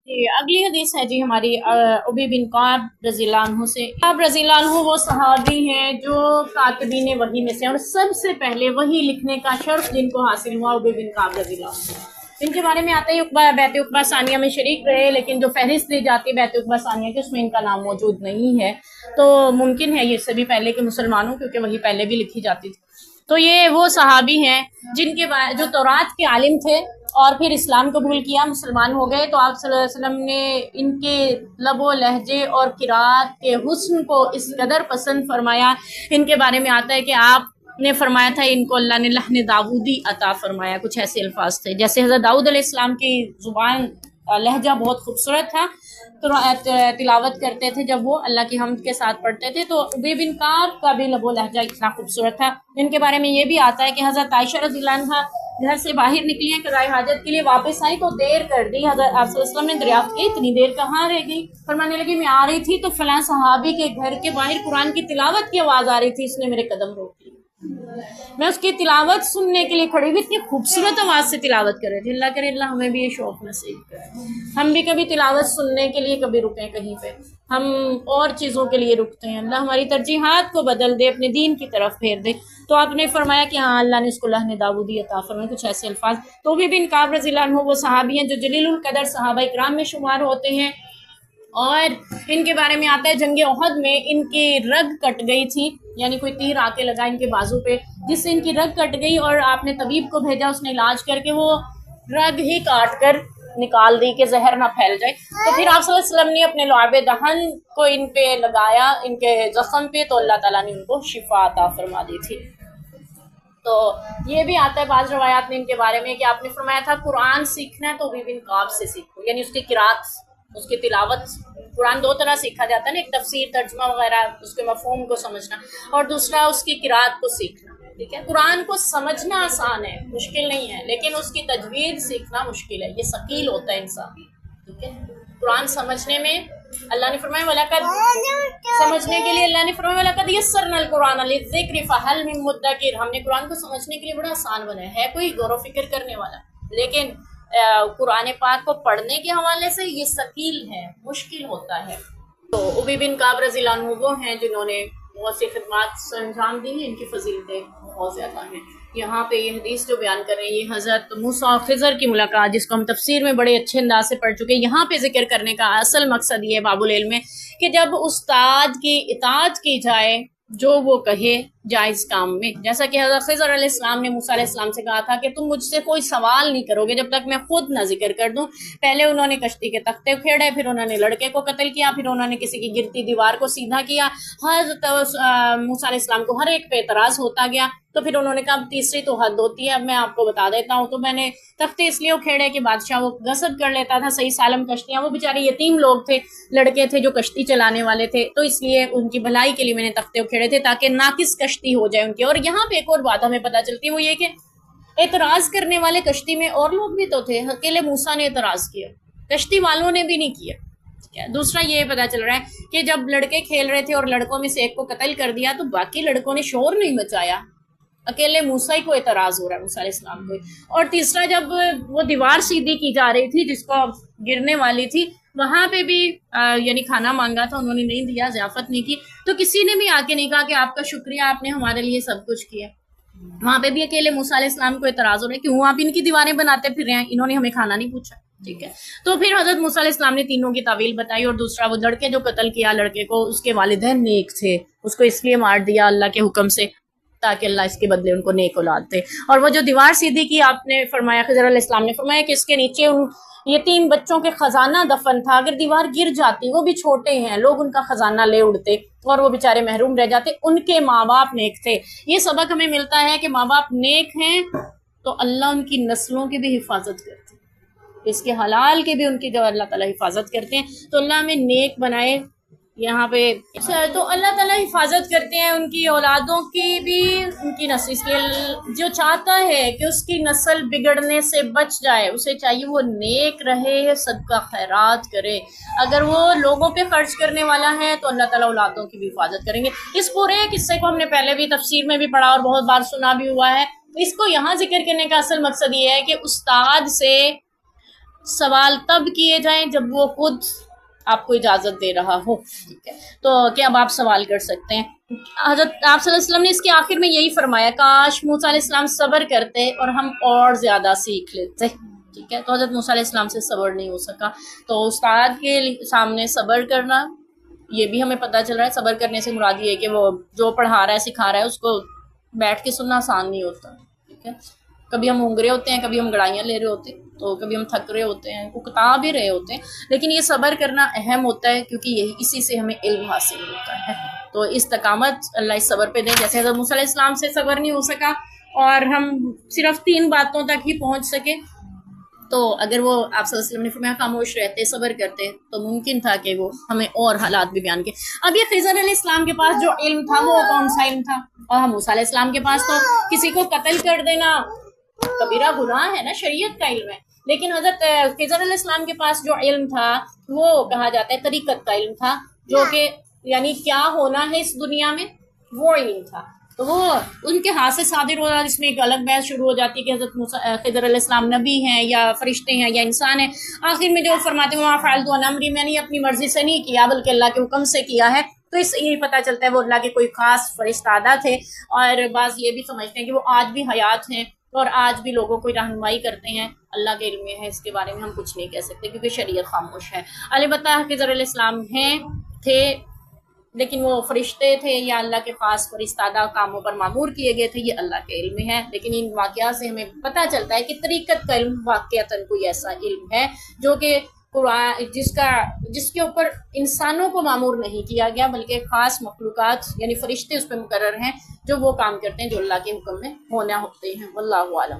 جی اگلی حدیث ہے جی ہماری ابی بن کعب رضی اللہ عنہ سے۔ کعب رضی اللہ عنہ وہ صحابی ہیں جو کاتبین وحی میں سے، اور سب سے پہلے وحی لکھنے کا شرف جن کو حاصل ہوا ابی بن کعب رضی اللہ عنہ۔ ان کے بارے میں آتا ہے بیعت عقبہ ثانیہ میں شریک رہے، لیکن جو فہرست دی جاتی ہے بیعت عقبہ ثانیہ کی اس میں ان کا نام موجود نہیں ہے، تو ممکن ہے یہ سے بھی پہلے کے مسلمانوں، کیونکہ وہی پہلے بھی لکھی جاتی تھی۔ تو یہ وہ صحابی ہیں جن کے جو تورات کے عالم تھے اور پھر اسلام قبول کیا، مسلمان ہو گئے، تو آپ صلی اللہ علیہ وسلم نے ان کے لب و لہجے اور قرات کے حسن کو اس قدر پسند فرمایا۔ ان کے بارے میں آتا ہے کہ آپ نے فرمایا تھا ان کو اللہ نے لحن داودی عطا فرمایا، کچھ ایسے الفاظ تھے جیسے حضرت داؤد علیہ السلام کی زبان لہجہ بہت خوبصورت تھا، تو تلاوت کرتے تھے جب وہ اللہ کی حمد کے ساتھ پڑھتے تھے، تو ابی بن کعب کا بھی لب و لہجہ اتنا خوبصورت تھا۔ ان کے بارے میں یہ بھی آتا ہے کہ حضرت عائشہ رضی اللہ عنہا گھر سے باہر نکلی ہیں قضاء حاجت کے لیے، واپس آئی تو دیر کر دی، حضرت آپ صلی اللہ علیہ وسلم نے دریافت کی اتنی دیر کہاں رہ گئی؟ فرمانے لگی میں آ رہی تھی تو فلاں صحابی کے گھر کے باہر قرآن کی تلاوت کی آواز آ رہی تھی، اس نے میرے قدم روک لی، میں اس کی تلاوت سننے کے لیے کھڑی ہوئی، اتنی خوبصورت آواز سے تلاوت کر رہے تھے۔ اللہ کرے اللہ ہمیں بھی یہ شوق نصیب کرے، ہم بھی کبھی تلاوت سننے کے لیے کبھی رکیں کہیں پہ، ہم اور چیزوں کے لیے رکتے ہیں، اللہ ہماری ترجیحات کو بدل دے، اپنے دین کی طرف پھیر دے۔ تو آپ نے فرمایا کہ ہاں اللہ نے اس کو لحن داودی عطا فرمایا، کچھ ایسے الفاظ۔ تو ابی بن کعب رضی اللہ عنہ وہ صحابی ہیں جو جلیل القدر صحابہ اکرام میں شمار ہوتے ہیں، اور ان کے بارے میں آتا ہے جنگ احد میں ان کی رگ کٹ گئی تھی، یعنی کوئی تیر آ کے لگا ان کے بازو پہ جس سے ان کی رگ کٹ گئی، اور آپ نے طبیب کو بھیجا، اس نے علاج کر کے وہ رگ ہی کاٹ کر نکال دی کہ زہر نہ پھیل جائے۔ تو پھر آپ صلی اللہ علیہ وسلم نے اپنے لعاب دہن کو ان پہ لگایا، ان کے زخم پہ، تو اللہ تعالیٰ نے ان کو شفا عطا فرما دی تھی۔ تو یہ بھی آتا ہے بعض روایات میں ان کے بارے میں کہ آپ نے فرمایا تھا قرآن سیکھنا ہے تو ابی بن کعب سے سیکھو، یعنی اس کی قرات، اس کی تلاوت۔ قرآن دو طرح سیکھا جاتا ہے نا، ایک تفسیر ترجمہ وغیرہ اس کے مفہوم کو سمجھنا، اور دوسرا اس کی قرات کو سیکھنا، ٹھیک ہے۔ قرآن کو سمجھنا آسان ہے، مشکل نہیں ہے، لیکن اس کی تجوید سیکھنا مشکل ہے، یہ ثقیل ہوتا ہے انسان، ٹھیک ہے۔ قرآن سمجھنے میں اللہ نے فرمایا وَلَقَدْ، سمجھنے کے لیے اللہ نے فرمایا وَلَقَدْ يَسَّرْنَا الْقُرْآنَ لِلذِّكْرِ فَهَلْ مِن مُدَّكِرٍ، ہم نے قرآن کو سمجھنے کے لیے بڑا آسان بنایا ہے، کوئی غور و فکر کرنے والا، لیکن قرآن پاک کو پڑھنے کے حوالے سے یہ ثقیل ہے، مشکل ہوتا ہے۔ تو ابی بن کعب رضی اللہ عنہ وہ ہیں جنہوں نے بہت سی خدمات انجام دی ہیں، ان کی فضیلتیں بہت زیادہ ہیں۔ یہاں پہ یہ حدیث جو بیان کر رہے ہیں یہ حضرت موسیٰ اور خضر کی ملاقات، جس کو ہم تفسیر میں بڑے اچھے انداز سے پڑھ چکے ہیں، یہاں پہ ذکر کرنے کا اصل مقصد یہ ہے باب العلم میں کہ جب استاد کی اطاعت کی جائے جو وہ کہے جائز کام میں، جیسا کہ حضرت خضر علیہ السلام نے موسیٰ علیہ السلام سے کہا تھا کہ تم مجھ سے کوئی سوال نہیں کرو گے جب تک میں خود نہ ذکر کر دوں۔ پہلے انہوں نے کشتی کے تختے کھیڑے، پھر انہوں نے لڑکے کو قتل کیا، پھر انہوں نے کسی کی گرتی دیوار کو سیدھا کیا، حضرت موسیٰ علیہ السلام کو ہر ایک پہ اعتراض ہوتا گیا، تو پھر انہوں نے کہا اب تیسری تو حد ہوتی ہے، اب میں آپ کو بتا دیتا ہوں۔ تو میں نے تختے اس لیے کھیڑے کہ بادشاہ وہ غصب کر لیتا تھا صحیح سالم کشتیاں، وہ بیچارے یتیم لوگ تھے، لڑکے تھے جو کشتی چلانے والے تھے، تو اس لیے ان کی بھلائی کے لیے میں نے تختے کھیڑے تھے تاکہ ناقص کشتی ہو جائے ان کی۔ اور یہاں پہ ایک اور بات ہمیں پتہ چلتی ہے، وہ یہ کہ اعتراض کرنے والے کشتی میں اور لوگ بھی تو تھے، اکیلے موسیٰ نے اعتراض کیا، کشتی والوں نے بھی نہیں کیا۔ دوسرا یہ پتہ چل رہا ہے کہ جب لڑکے کھیل رہے تھے اور لڑکوں میں سے ایک کو قتل کر دیا تو باقی لڑکوں نے شور نہیں مچایا، اکیلے موسیٰ کو اعتراض ہو رہا ہے، موسیٰ علیہ السلام کو۔ اور تیسرا جب وہ دیوار سیدھی کی جا رہی تھی جس کو گرنے والی تھی، وہاں پہ بھی یعنی کھانا مانگا تھا، انہوں نے نہیں دیا، ضیافت نہیں کی، تو کسی نے بھی آ کے نہیں کہا کہ آپ کا شکریہ، آپ نے ہمارے لیے سب کچھ کیا۔ وہاں پہ بھی اکیلے موسیٰ علیہ السلام کو اعتراض ہو رہا ہے کیوں آپ ان کی دیواریں بناتے پھر رہے ہیں، انہوں نے ہمیں کھانا نہیں پوچھا، ٹھیک ہے۔ تو پھر حضرت موسیٰ علیہ السلام نے تینوں کی تعویل بتائی، اور دوسرا وہ لڑکے جو قتل کیا لڑکے کو، اس کے والدین نیک تھے، اس کو اس لیے مار دیا اللہ کے حکم سے تاکہ اللہ اس کے بدلے ان کو نیک اولاد دے۔ اور وہ جو دیوار سیدھی کی آپ نے فرمایا، خضر علیہ السلام نے فرمایا کہ اس کے نیچے ان یتیم بچوں کے خزانہ دفن تھا، اگر دیوار گر جاتی، وہ بھی چھوٹے ہیں، لوگ ان کا خزانہ لے اڑتے اور وہ بیچارے محروم رہ جاتے، ان کے ماں باپ نیک تھے۔ یہ سبق ہمیں ملتا ہے کہ ماں باپ نیک ہیں تو اللہ ان کی نسلوں کی بھی حفاظت کرتے ہیں، اس کے حلال کی بھی ان کی جو اللہ تعالیٰ حفاظت کرتے ہیں، تو اللہ ہمیں نیک بنائے۔ یہاں پہ تو اللہ تعالیٰ حفاظت کرتے ہیں ان کی اولادوں کی بھی، ان کی نسل، اس لیے جو چاہتا ہے کہ اس کی نسل بگڑنے سے بچ جائے اسے چاہیے وہ نیک رہے، صدقہ خیرات کرے۔ اگر وہ لوگوں پہ خرچ کرنے والا ہے تو اللہ تعالیٰ اولادوں کی بھی حفاظت کریں گے۔ اس پورے قصے کو ہم نے پہلے بھی تفسیر میں بھی پڑھا اور بہت بار سنا بھی ہوا ہے، اس کو یہاں ذکر کرنے کا اصل مقصد یہ ہے کہ استاد سے سوال تب کیے جائیں جب وہ خود آپ کو اجازت دے رہا ہو، ٹھیک ہے، تو کیا اب آپ سوال کر سکتے ہیں۔ حضرت آپ صلی اللہ علیہ وسلم نے اس کے آخر میں یہی فرمایا، کاش موسیٰ علیہ السلام صبر کرتے اور ہم اور زیادہ سیکھ لیتے، ٹھیک ہے، تو حضرت موسیٰ علیہ السلام سے صبر نہیں ہو سکا۔ تو استاد کے سامنے صبر کرنا، یہ بھی ہمیں پتہ چل رہا ہے، صبر کرنے سے مراد یہ ہے کہ وہ جو پڑھا رہا ہے سکھا رہا ہے اس کو بیٹھ کے سننا آسان نہیں ہوتا، ٹھیک ہے، کبھی ہم اونگ رہے ہوتے ہیں، کبھی ہم گڑائیاں لے رہے ہوتے ہیں، تو کبھی ہم تھک رہے ہوتے ہیں، اکتا بھی رہے ہوتے ہیں، لیکن یہ صبر کرنا اہم ہوتا ہے کیونکہ یہی اسی سے ہمیں علم حاصل ہوتا ہے۔ تو استقامت اللہ اس صبر پہ دے، جیسے حضرت موسیٰ علیہ السلام سے صبر نہیں ہو سکا اور ہم صرف 3 باتوں تک ہی پہنچ سکے، تو اگر وہ آپ صلی اللہ علیہ وسلم نے فرمایا خاموش رہتے، صبر کرتے، تو ممکن تھا کہ وہ ہمیں اور حالات بھی بیان کے۔ اب یہ خضر علیہ السلام کے پاس جو علم تھا وہ کون سا علم تھا؟ اور موسیٰ علیہ السلام کے پاس تو کسی کو قتل کر دینا کبیرہ گناہ ہے نا، شریعت کا علم ہے، لیکن حضرت خضر علیہ السلام کے پاس جو علم تھا وہ کہا جاتا ہے طریقت کا علم تھا، جو کہ یعنی کیا ہونا ہے اس دنیا میں وہ علم تھا، تو وہ ان کے ہاتھ سے صادر ہو رہا۔ اس میں ایک الگ بحث شروع ہو جاتی ہے کہ حضرت خضر علیہ السلام نبی ہیں یا فرشتے ہیں یا انسان ہیں، آخر میں جو فرماتے ہیں وَمَا فَعَلْتُ عَنْ أَمْرِي، میں نے اپنی مرضی سے نہیں کیا بلکہ اللہ کے حکم سے کیا ہے، تو اس سے یہ پتہ چلتا ہے وہ اللہ کے کوئی خاص فرشتادہ تھے، اور بعض یہ بھی سمجھتے ہیں کہ وہ آج بھی حیات ہیں اور آج بھی لوگوں کو رہنمائی کرتے ہیں، اللہ کے علم میں ہے، اس کے بارے میں ہم کچھ نہیں کہہ سکتے کیونکہ شریعت خاموش ہے۔ البتہ خضر علیہ السلام تھے لیکن وہ فرشتے تھے یا اللہ کے خاص فرستادہ کاموں پر معمور کیے گئے تھے، یہ اللہ کے علم میں ہے، لیکن ان واقعات سے ہمیں پتہ چلتا ہے کہ طریقت کا علم واقعتاً کوئی ایسا علم ہے جو کہ قرآن جس کے اوپر انسانوں کو معمور نہیں کیا گیا بلکہ خاص مخلوقات یعنی فرشتے اس پہ مقرر ہیں جو وہ کام کرتے ہیں جو اللہ کے حکم میں ہونا ہوتے ہیں۔ واللہ اعلم۔